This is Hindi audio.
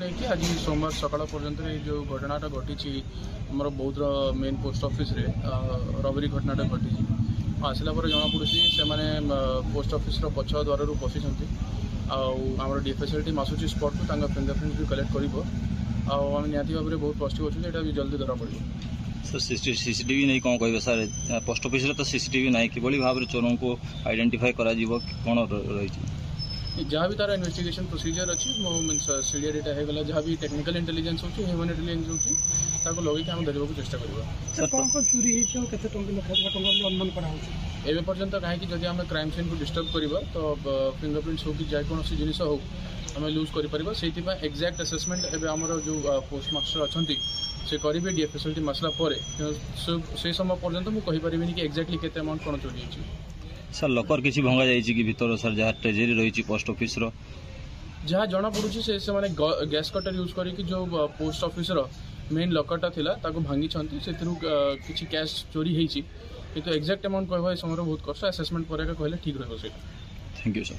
लेकिन आज सोमवार सकाल पर्यंत जो घटनाटा घटी आम बौद्ध मेन पोस्ट ऑफिस रे रबरी घटनाटा घटी आसला जमापड़ी से पोस्ट ऑफिस पछ द्वार पशि आम डीएफएसएल टीम आसूँ स्पॉट को फिंगरप्रिंट भी कलेक्ट कर निहती भाव में बहुत पॉजिटिव अच्छे यहाँ भी जल्दी धरा पड़ो। सर सीसीटीवी नहीं कौन कहे सर पोस्ट ऑफिस तो सीसीटीवी नहीं कि भाव में चोरों को आइडेंटिफाई करा कौन रही जहाँ भी तार इन्वेस्टिगेशन प्रोसीजर अच्छी मीन्स सीडिया डेटा होगा जहाँ भी टेक्निकल इंटेलिजेंस होची ह्यूमन इंटेलिजेंस होची लगे आम धरने को चेष्टा करवा एवं पर्यंत कहीं जब आम क्राइम सीन को डिस्टर्ब करवा तो फिंगरप्रिंट्स हो कि जेकोसी जिनिस हो आम लुज कर एक्जाक्ट असेसमेंट एवं आमर जो पोस्ट मास्टर अच्छा से करेंगे डीएफएसएल टीम आसला से समय पर्यंत मुझे कहीपरि कि एक्जाक्टली केते अमाउंट कौन चोरी होती। सर लकर किसी भंगा जाइए कि भीतर सर जहाँ ट्रेजेरी रही पोस्ट ऑफिस जहाँ जना पड़ुची से माने गैस कटर यूज करके जो पोस्ट ऑफिस मेन लकरटा थिला ताको भांगी किसी कैश चोरी होती किंतु एक्जाक्ट अमाउंट कहवा समय बहुत कष्ट असेसमेंट पर कहले ठीक रही। Thank you sir.